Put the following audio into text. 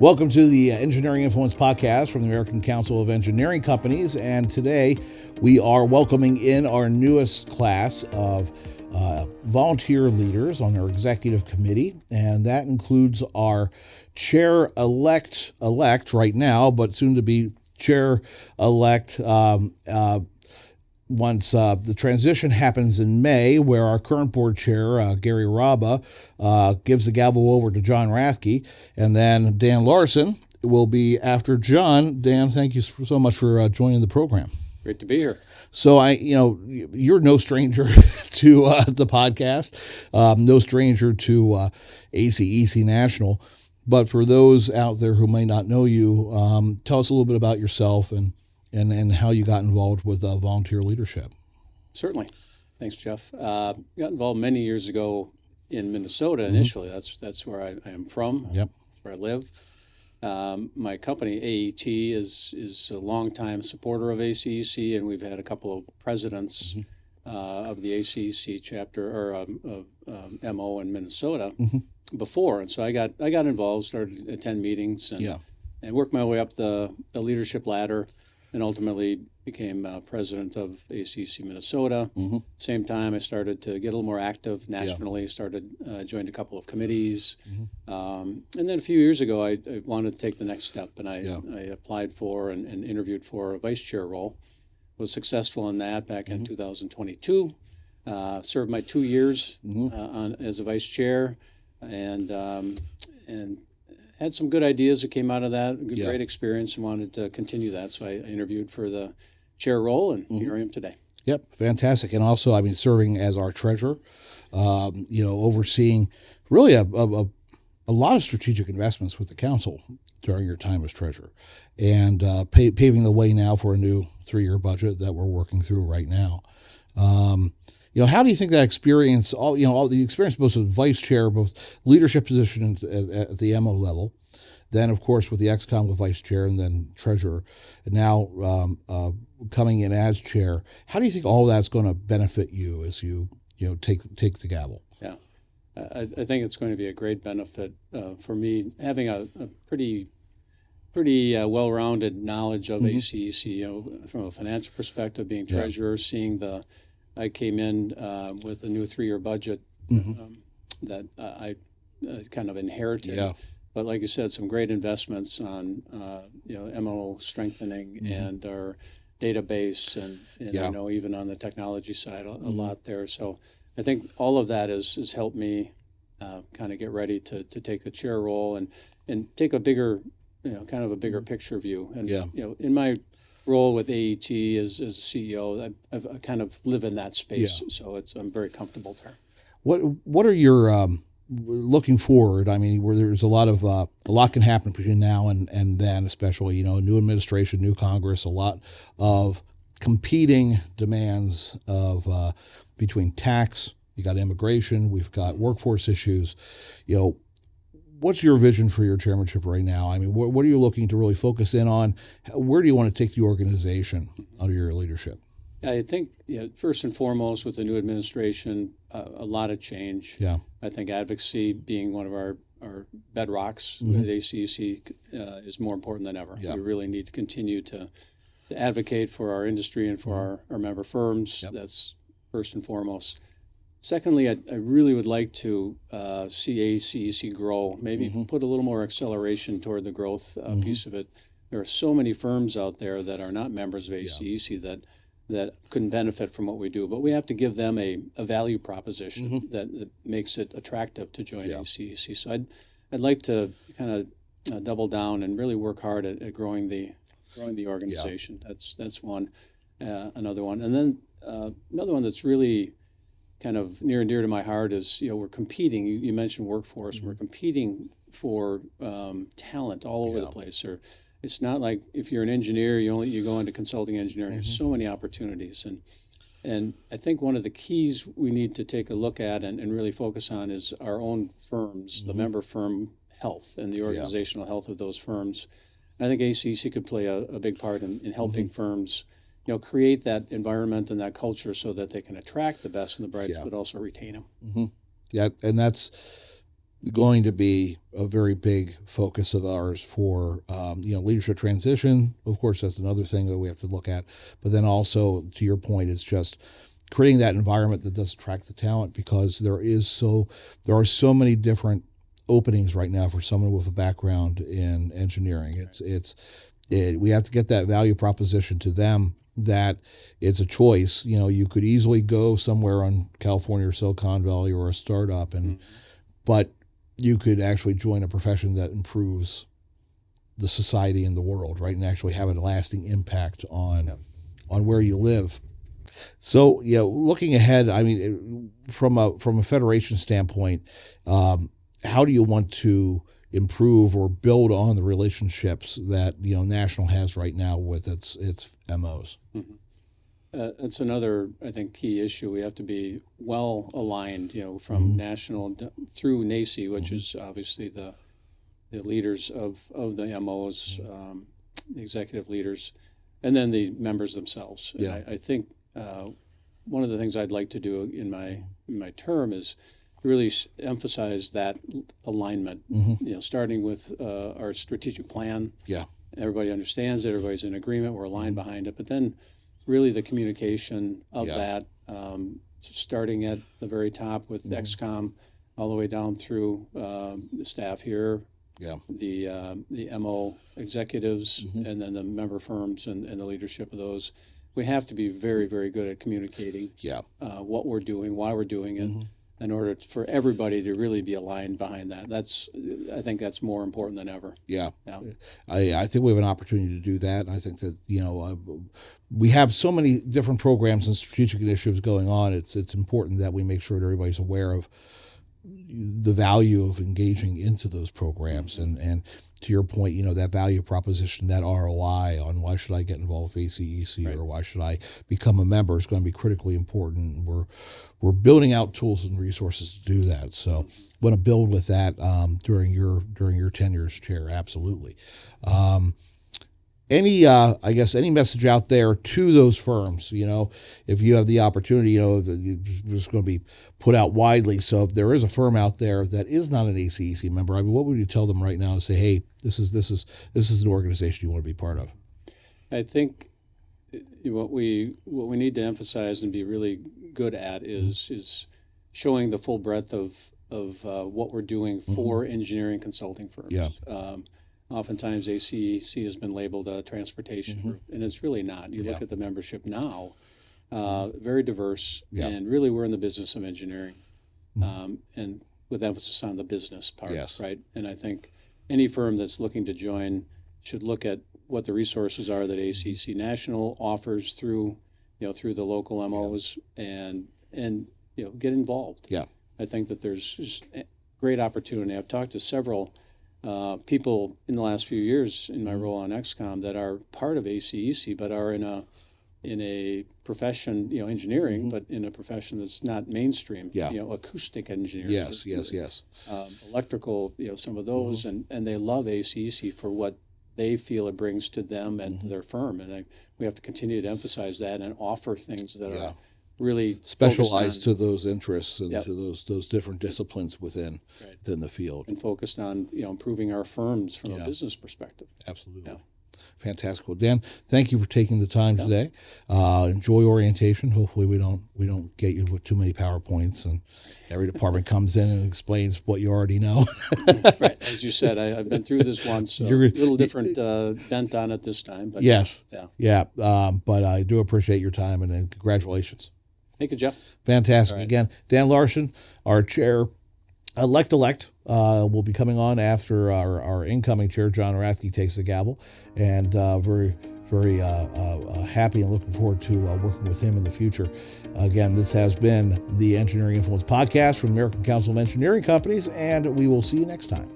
Welcome to the Engineering Influence Podcast from the American Council of Engineering Companies. And today we are welcoming in our newest class of volunteer leaders on our executive committee. And that includes our chair-elect right now, but soon to be chair-elect once the transition happens in May, where our current board chair, Gary Raba, gives the gavel over to John Rathke, and then Dan Larson will be after John. Dan, thank you so much for joining the program. Great to be here. So you're no stranger to the podcast, no stranger to ACEC National. But for those out there who may not know you, tell us a little bit about yourself and how you got involved with volunteer leadership. Certainly. Thanks, Jeff. Got involved many years ago in Minnesota initially. That's where I am from. Yep. That's where I live. My company, AET, is a longtime supporter of ACEC, and we've had a couple of presidents of the ACEC chapter or MO in Minnesota before. And so I got involved, started to attend meetings, and worked my way up the leadership ladder. And ultimately became president of ACEC Minnesota. Same time, I started to get a little more active nationally. Joined a couple of committees, and then a few years ago, I wanted to take the next step, and I applied for and interviewed for a vice chair role. Was successful in that back in 2022. Served my 2 years as a vice chair, and had some good ideas that came out of that, great experience, and wanted to continue that. So I interviewed for the chair role, and here I am today. Yep, fantastic. And also, serving as our treasurer, overseeing really a lot of strategic investments with the council during your time as treasurer, and paving the way now for a new 3-year budget that we're working through right now. How do you think that experience, all the experience both as vice chair, both leadership position at the MO level, then of course with the XCOM with vice chair and then treasurer, and now coming in as chair, how do you think all of that's going to benefit you as you take the gavel? Yeah, I think it's going to be a great benefit for me having a pretty well-rounded knowledge of ACEC. From a financial perspective, being treasurer, seeing I came in with a new 3-year budget that I kind of inherited. Yeah. But like you said, some great investments on MO strengthening and our database and even on the technology side, a lot there. So I think all of that has helped me kind of get ready to take the chair role and take a bigger, kind of a bigger picture view. And in my role with AET as a CEO, I kind of live in that space, so I'm very comfortable there. What are your looking forward? Where there's a lot can happen between now and then, especially new administration, new Congress, a lot of competing demands of between tax. You got immigration, we've got workforce issues. What's your vision for your chairmanship right now? What are you looking to really focus in on? Where do you want to take the organization under your leadership? I think, first and foremost, with the new administration, a lot of change. Yeah. I think advocacy being one of our bedrocks at ACEC is more important than ever. Yeah. We really need to continue to advocate for our industry and for our member firms. Yep. That's first and foremost. Secondly, I really would like to see ACEC grow, maybe put a little more acceleration toward the growth piece of it. There are so many firms out there that are not members of ACEC that couldn't benefit from what we do, but we have to give them a value proposition that makes it attractive to join ACEC. So I'd like to kind of double down and really work hard at growing the organization. Yeah. That's one. Another one. And then another one that's really kind of near and dear to my heart is, we're competing. You mentioned workforce. We're competing for talent all over the place. Or it's not like if you're an engineer, you go into consulting engineering. There's so many opportunities, and I think one of the keys we need to take a look at and really focus on is our own firms, the member firm health and the organizational health of those firms. I think ACEC could play a big part in helping firms create that environment and that culture so that they can attract the best and the brightest, but also retain them. Yeah, and that's going to be a very big focus of ours for leadership transition. Of course, that's another thing that we have to look at. But then also, to your point, it's just creating that environment that does attract the talent, because there are so many different openings right now for someone with a background in engineering. We have to get that value proposition to them that it's a choice. You could easily go somewhere on California or Silicon Valley or a startup, but you could actually join a profession that improves the society and the world, right, and actually have a lasting impact on where you live. So, looking ahead, I mean, from a federation standpoint, how do you want to improve or build on the relationships that National has right now with its MOs? Mm-hmm. That's another, I think, key issue. We have to be well aligned, from National through NACEC, which is obviously the leaders of the MOs, the executive leaders, and then the members themselves. Yeah. And I think one of the things I'd like to do in my term is really emphasize that alignment. Starting with our strategic plan. Yeah. Everybody understands it. Everybody's in agreement. We're aligned behind it. But then, really, the communication of that, starting at the very top with XCOM, all the way down through the staff here. Yeah. The MO executives, and then the member firms and the leadership of those. We have to be very, very good at communicating what we're doing, why we're doing it, in order for everybody to really be aligned behind that. I think that's more important than ever. Yeah. I think we have an opportunity to do that. I think that, we have so many different programs and strategic initiatives going on. It's important that we make sure that everybody's aware of the value of engaging into those programs, and to your point, that value proposition, that ROI on why should I get involved with ACEC or why should I become a member is going to be critically important. We're building out tools and resources to do that. So want to build with that during your tenure as chair. Absolutely. Any message out there to those firms, if you have the opportunity, it's going to be put out widely. So if there is a firm out there that is not an ACEC member, I mean, what would you tell them right now to say, hey, this is an organization you want to be part of? I think what we need to emphasize and be really good at is showing the full breadth of what we're doing for engineering consulting firms. Yeah. Oftentimes, ACEC has been labeled a transportation group, and it's really not. You look at the membership now, very diverse, and really we're in the business of engineering, and with emphasis on the business part, right? And I think any firm that's looking to join should look at what the resources are that ACEC National offers through the local MOs, and get involved. Yeah. I think that there's just great opportunity. I've talked to several people in the last few years in my role on XCOM that are part of ACEC, but are in a profession, engineering, but in a profession that's not mainstream. Yeah. Acoustic engineers. Yes. Electrical, some of those, and they love ACEC for what they feel it brings to them and to their firm, and we have to continue to emphasize that and offer things that are really specialized to those interests and to those different disciplines within the field, and focused on improving our firms from a business perspective. Absolutely. Yeah. Fantastic. Well, Dan, thank you for taking the time today. Enjoy orientation. Hopefully we don't get you with too many PowerPoints and every department comes in and explains what you already know. Right. As you said, I've been through this once, so a little different bent on it this time. But yes. But I do appreciate your time, and congratulations. Thank you, Jeff. Fantastic. Again, Dan Larson, our chair, elect, will be coming on after our incoming chair, John Rathke, takes the gavel. And very, very happy and looking forward to working with him in the future. Again, this has been the Engineering Influence Podcast from the American Council of Engineering Companies, and we will see you next time.